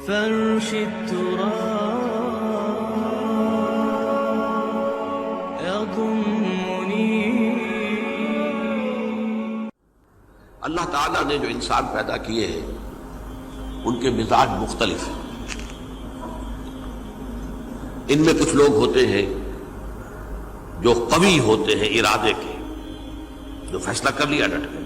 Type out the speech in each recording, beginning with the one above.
فرش التراب يضمني. اللہ تعالیٰ نے جو انسان پیدا کیے ہیں ان کے مزاج مختلف ہیں. ان میں کچھ لوگ ہوتے ہیں جو قوی ہوتے ہیں ارادے کے، جو فیصلہ کر لیا ڈٹ گئے.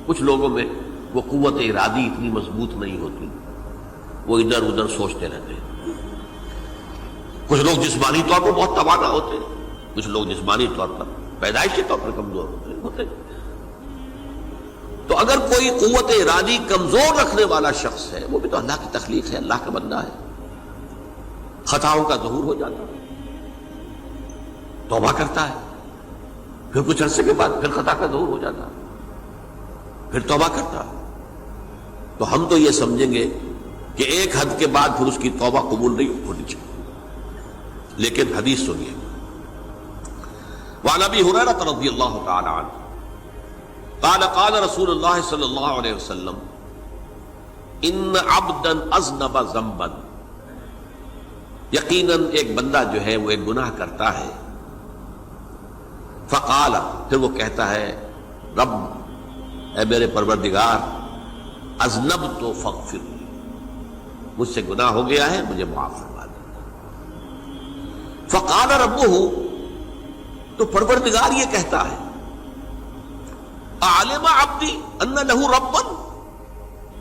کچھ لوگوں میں وہ قوت ارادی اتنی مضبوط نہیں ہوتی، وہ ادھر ادھر سوچتے رہتے ہیں. کچھ لوگ جسمانی طور پر بہت توانا ہوتے ہیں، کچھ لوگ جسمانی طور پر پیدائشی طور پر کمزور ہوتے ہیں. تو اگر کوئی قوت ارادی کمزور رکھنے والا شخص ہے، وہ بھی تو اللہ کی تخلیق ہے، اللہ کا بندہ ہے، خطاؤں کا ظہور ہو جاتا ہے، توبہ کرتا ہے، پھر کچھ عرصے کے بعد پھر خطا کا ظہور ہو جاتا ہے، پھر توبہ کرتا ہے. تو ہم تو یہ سمجھیں گے کہ ایک حد کے بعد پھر اس کی توبہ قبول نہیں ہونی چاہیے. لیکن حدیث سنیے. وعن ابی ہریرہ رضی اللہ تعالی عنہ قال قال رسول اللہ صلی اللہ علیہ وسلم ان عبدا اذنب ذنبا، یقیناً ایک بندہ جو ہے وہ ایک گناہ کرتا ہے. فقال، پھر وہ کہتا ہے رب، اے میرے پروردگار، اذنبت فاغفر لی، مجھ سے گناہ ہو گیا ہے، مجھے معاف فرما دے. فقال ربہ، تو پروردگار یہ کہتا ہے اعلم عبدی ان لہ ربا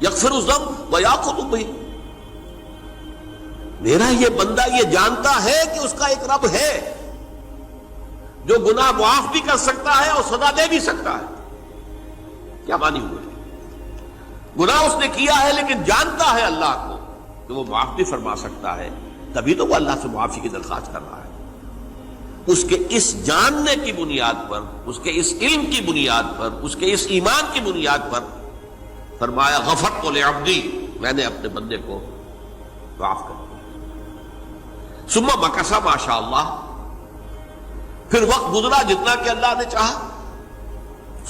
یغفر الذنب ویأخذ بہ، میرا یہ بندہ یہ جانتا ہے کہ اس کا ایک رب ہے جو گناہ معاف بھی کر سکتا ہے اور سزا دے بھی سکتا ہے. کیا معنی ہوئے؟ گناہ اس نے کیا ہے لیکن جانتا ہے اللہ کو کہ وہ معاف بھی فرما سکتا ہے، تبھی تو وہ اللہ سے معافی کی درخواست کر رہا ہے. اس کے اس جاننے کی بنیاد پر، اس کے اس علم کی بنیاد پر، اس کے اس ایمان کی بنیاد پر فرمایا غفرت لعبدی، میں نے اپنے بندے کو معاف کر دیا. ثم مکث ما شاء اللہ، پھر وقت گزرا جتنا کہ اللہ نے چاہا.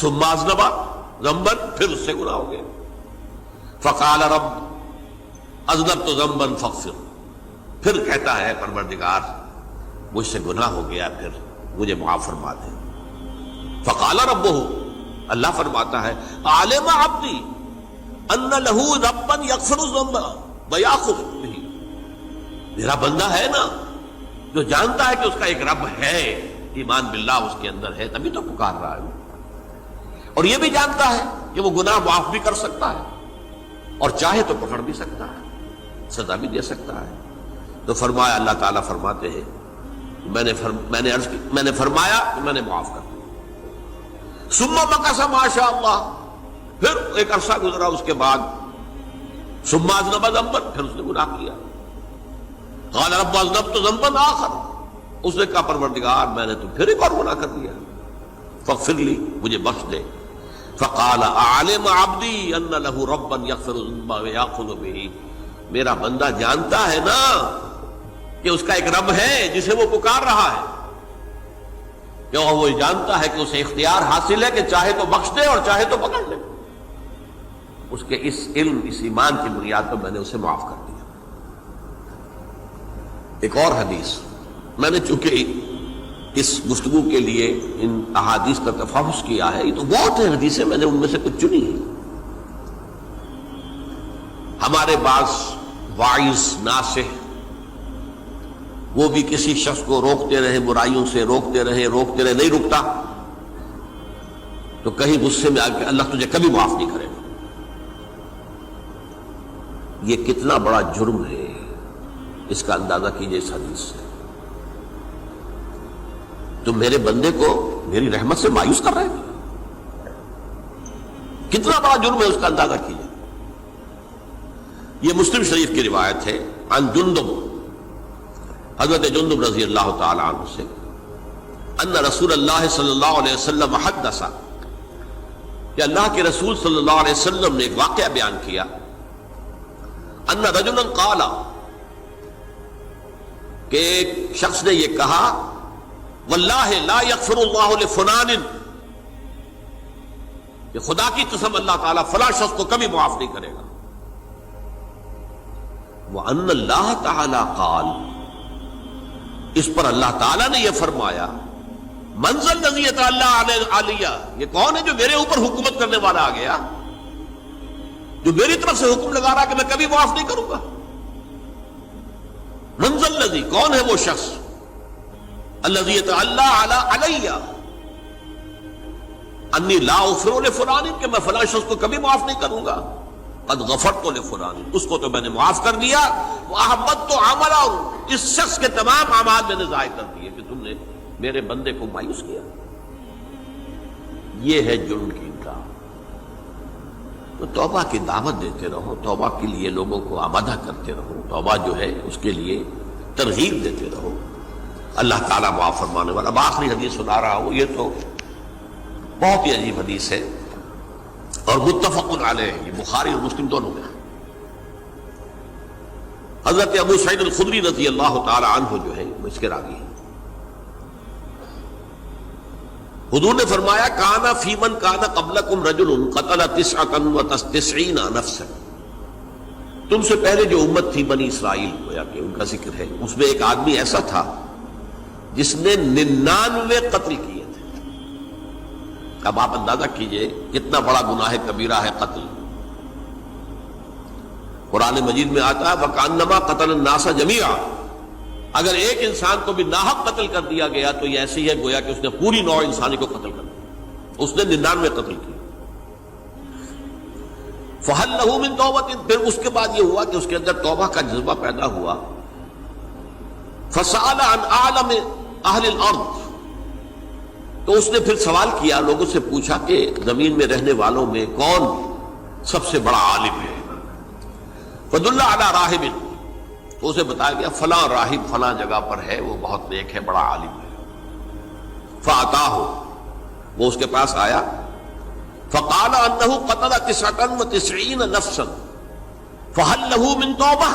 ثم اذنب ذنبا، پھر اس سے گناہ ہو گیا. فقال رب اذنبت ذنبا فاغفر، پھر کہتا ہے پروردگار مجھ سے گناہ ہو گیا، پھر مجھے معاف فرما دے. فقال ربہ، اللہ فرماتا ہے عالم عبدی ان لہ ربا یغفر الذنب ویأخذ بہ، میرا بندہ ہے نا جو جانتا ہے کہ اس کا ایک رب ہے، ایمان باللہ اس کے اندر ہے، تبھی تو پکار رہا ہے. اور یہ بھی جانتا ہے کہ وہ گناہ معاف بھی کر سکتا ہے اور چاہے تو پکڑ بھی سکتا ہے، سزا بھی دے سکتا ہے. تو فرمایا، اللہ تعالیٰ فرماتے ہیں میں نے فرمایا کہ میں نے معاف کر دیا. ثم مکث ما شاء اللہ، پھر ایک عرصہ گزرا اس کے بعد. ثم اذنب ذنبا، پھر اس نے گناہ کیا. قال رب اذنبت ذنبا آخر، اس نے کہا پروردگار میں نے تو پھر ایک اور گناہ کر دیا، فاغفر لی، مجھے بخش دے. فقال اعلم عبدی ان لہ ربا یغفر الذنب ویأخذ بہ، میرا بندہ جانتا ہے نا کہ اس کا ایک رب ہے جسے وہ پکار رہا ہے، کہ وہ جانتا ہے کہ اسے اختیار حاصل ہے کہ چاہے تو بخش دے اور چاہے تو پکڑ لے. اس کے اس علم، اس ایمان کی بنیاد پر میں نے اسے معاف کر دیا. ایک اور حدیث، میں نے چونکہ اس گفتگو کے لیے ان احادیث کا تفحص کیا ہے، یہ تو بہت ہیں حدیثیں، میں نے ان میں سے کچھ چنی ہیں. ہمارے بعض واعظ ناصح وہ بھی کسی شخص کو روکتے رہے، برائیوں سے روکتے رہے، نہیں رکتا تو کہیں غصے میں آ کے اللہ تجھے کبھی معاف نہیں کرے گا. یہ کتنا بڑا جرم ہے، اس کا اندازہ کیجئے اس حدیث سے. تم میرے بندے کو میری رحمت سے مایوس کر رہے ہیں، کتنا بڑا جرم ہے، اس کا اندازہ کیجئے. یہ مسلم شریف کی روایت ہے عن جندب، حضرت جندب رضی اللہ تعالی عنہ سے، ان رسول اللہ صلی اللہ علیہ وسلم حدث، کہ اللہ کے رسول صلی اللہ علیہ وسلم نے ایک واقعہ بیان کیا. ان رجلا قال، کہ ایک شخص نے یہ کہا واللہ لا یغفر اللہ لفلان، کہ خدا کی قسم اللہ تعالیٰ فلاں شخص کو کبھی معاف نہیں کرے گا. وَأَنَّ اللَّهَ تَعَالَى قَالَ، اس پر اللہ تعالیٰ نے یہ فرمایا، مَنْ ذَا الَّذِي يَتَعَلَّى عَلَيَّ، یہ کون ہے جو میرے اوپر حکومت کرنے والا آ گیا، جو میری طرف سے حکم لگا رہا کہ میں کبھی معاف نہیں کروں گا. مَنْ ذَا الَّذِي، کون ہے وہ شخص، الَّذِي يَتَعَلَّى عَلَيَّ انی لا اغفر لفلان، کہ میں فلاں شخص کو کبھی معاف نہیں کروں گا. قد غفرت لفلان، اس کو تو میں نے معاف کر دیا. واحبطت عمله، اس شخص کے تمام اعمال میں نے ضائع کر دیے کہ تم نے میرے بندے کو مایوس کیا. یہ ہے جرم کی انکار. تو توبہ کی دعوت دیتے رہو، توبہ کے لیے لوگوں کو آمادہ کرتے رہو، توبہ جو ہے اس کے لیے ترغیب دیتے رہو. اللہ تعالیٰ معاف فرمانے والا. اب آخری حدیث سنا رہا ہوں، یہ تو بہت ہی عجیب حدیث ہے اور متفق علیہ، یہ بخاری اور مسلم دونوں میں. حضرت ابو سعید الخدری رضی اللہ تعالی عنہ جو ہے اس کے راوی ہیں. حضور نے فرمایا، کانا فی من کانا قبلکم رجل قتل 99 نفسا، تم سے پہلے جو امت تھی بنی اسرائیل، گویا کہ ان کا ذکر ہے، اس میں ایک آدمی ایسا تھا جس نے 99 قتل کیے تھے. اب آپ اندازہ کیجئے کتنا بڑا گناہ کبیرہ ہے قتل. قرآن مجید میں آتا ہے وَكَأَنَّمَا قَتَلَ النَّاسَ جَمِيعًا، اگر ایک انسان کو بھی ناحق قتل کر دیا گیا تو یہ ایسی ہے گویا کہ اس نے پوری نوع انسانی کو قتل کر دیا. اس نے 99 قتل کیے. فَهَلْ لَهُ مِن تَوْبَةٍ، پھر اس کے بعد یہ ہوا کہ اس کے اندر توبہ کا جذبہ پیدا ہوا. فَسَأَلَ عَنْ أَعْلَمِ أَهْلِ الْأَرْضِ، تو اس نے پھر سوال کیا، لوگوں سے پوچھا کہ زمین میں رہنے والوں میں کون سب سے بڑا عالم ہے. فَدُلَّ عَلَى رَاهِبٍ، تو اسے بتایا گیا فلاں راہب فلاں جگہ پر ہے، وہ بہت نیک ہے، بڑا عالم ہے. فَأَتَاهُ، وہ اس کے پاس آیا. فَقَالَ أَنَّهُ قَتَلَ 99 نَفْسًا فَهَلْ لَهُ مِن تَوْبَةٍ،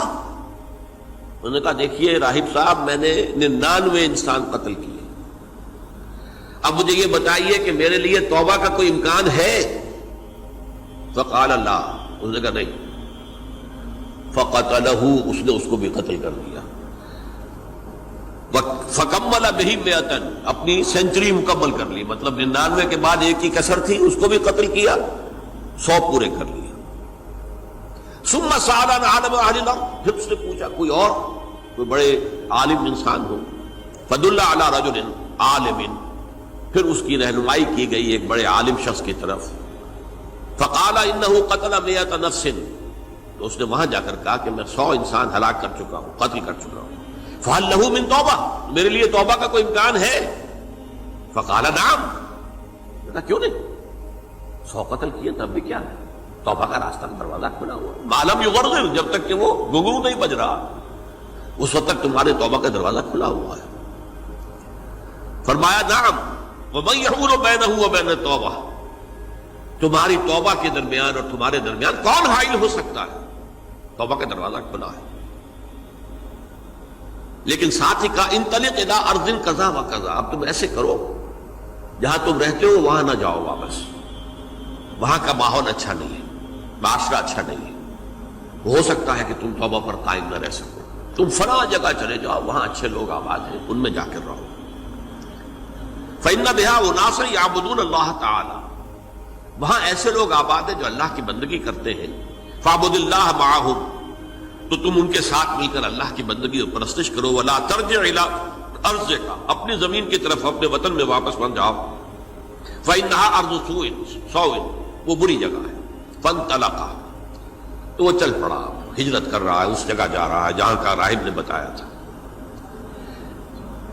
انہوں نے کہا دیکھیے راہب صاحب، میں نے 99 انسان قتل کیے، اب مجھے یہ بتائیے کہ میرے لیے توبہ کا کوئی امکان ہے. فقال اللہ، اس نے کہا نہیں. فقتلہ، اس نے اس کو بھی قتل کر دیا. فکمل بہ 100، اپنی سینچری مکمل کر لی، مطلب 99 کے بعد ایک کی کسر تھی، اس کو بھی قتل کیا، 100 پورے کر لیا. ثم سأل عن عالم اہل الارض، پھر اس نے پوچھا کوئی اور کوئی بڑے عالم انسان ہو. فدل علی رجل عالم، پھر اس کی رہنمائی کی گئی ایک بڑے عالم شخص کی طرف. فقال انه قتل 100 نفس، تو اس نے وہاں جا کر کہا کہ میں 100 انسان ہلاک کر چکا ہوں، قتل کر چکا ہوں. فهل له من توبہ، میرے لیے توبہ کا کوئی امکان ہے؟ فقال نعم، کہا کیوں نہیں، 100 قتل کیے تب بھی کیا ہے، توبہ کا راستہ کا دروازہ کھلا ہوا. ما لم یغرغر، جب تک کہ وہ گھنگرو نہیں بج رہا اس وقت تک تمہارے توبہ کا دروازہ کھلا ہوا ہے. فرمایا نعم، وَمَن يَحُولُ بَيْنَهُ وَبَيْنَ التَّوْبَةِ، تمہاری توبہ کے درمیان اور تمہارے درمیان کون حائل ہو سکتا ہے، توبہ کا دروازہ کھلا ہے. لیکن ساتھ ہی کہا انطلق الی ارض کذا و کذا، اب تم ایسے کرو جہاں تم رہتے ہو وہاں نہ جاؤ واپس، وہاں کا ماحول اچھا نہیں ہے، معاشرہ اچھا نہیں ہے، ہو سکتا ہے کہ تم توبہ پر قائم نہ رہ سکو، تم فلاں جگہ چلے جاؤ، وہاں اچھے لوگ آباد ہیں، ان میں جا کر رہو. فإن بها أناسا يعبدون الله تعالی، وہاں ایسے لوگ آباد ہیں جو اللہ کی بندگی کرتے ہیں. فاعبد اللہ معهم، تو تم ان کے ساتھ مل کر اللہ کی بندگی اور پرستش کرو. ولا ترجع الى ارضک، اپنی زمین کی طرف اپنے وطن میں واپس بن جاؤ. فإنها ارض سوء، وہ بری جگہ ہے. فانطلقا، تو وہ چل پڑا، ہجرت کر رہا ہے، اس جگہ جا رہا ہے جہاں کا راہب نے بتایا تھا.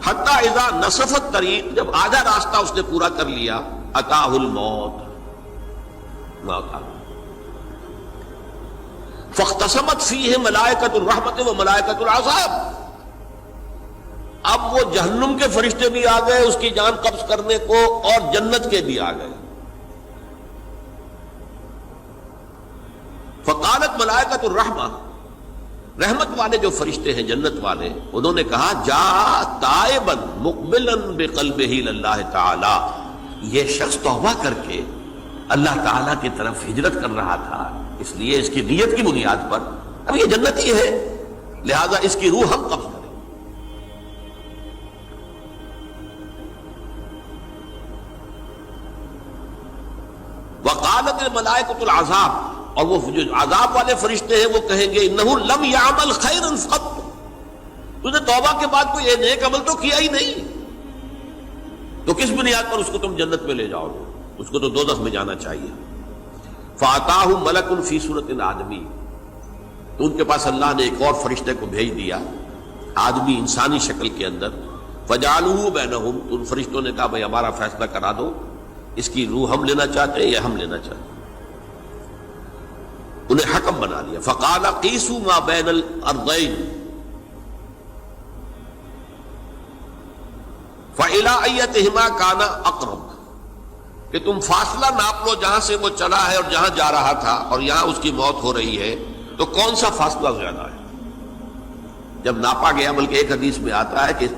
حتی اذا نصف الطریق، جب آدھا راستہ اس نے پورا کر لیا، اتاہ الموت، موت آ گئی. فاختصمت فیہ ملائکۃ الرحمت و ملائکۃ العذاب، اب وہ جہنم کے فرشتے بھی آ گئے اس کی جان قبض کرنے کو، اور جنت کے بھی آ گئے. فقالت ملائکۃ الرحمہ، رحمت والے جو فرشتے ہیں جنت والے، انہوں نے کہا جا تائبا مقبلا بقلبہ للہ تعالی، یہ شخص توبہ کر کے اللہ تعالیٰ کی طرف ہجرت کر رہا تھا، اس لیے اس کی نیت کی بنیاد پر اب یہ جنتی ہے، لہذا اس کی روح ہم قبض کریں. وقالت الملائکۃ العذاب، اور وہ جو عذاب والے فرشتے ہیں وہ کہیں گے انہ لم یعمل خیرا قط، تو نے توبہ کے بعد کوئی نیک عمل تو کیا ہی نہیں، تو کس بنیاد پر اس کو تم جنت میں لے جاؤ گے؟ اس کو تو دوزخ میں جانا چاہیے. فاتاہ ملک فی صورت آدمی، تو ان کے پاس اللہ نے ایک اور فرشتے کو بھیج دیا آدمی انسانی شکل کے اندر. فجعلوہ بینہم، تو ان فرشتوں نے کہا بھائی ہمارا فیصلہ کرا دو، اس کی روح ہم لینا چاہتے ہیں یا ہم لینا چاہتے ہیں. انہیں حکم بنا دیا. فقال قیسوا ما بین الارضین فإلی ایتہما کان اقرب، کہ تم فاصلہ ناپ لو جہاں سے وہ چلا ہے اور جہاں جا رہا تھا اور یہاں اس کی موت ہو رہی ہے، تو کون سا فاصلہ زیادہ ہے؟ جب ناپا گیا، بلکہ ایک حدیث میں آتا ہے کہ اس پر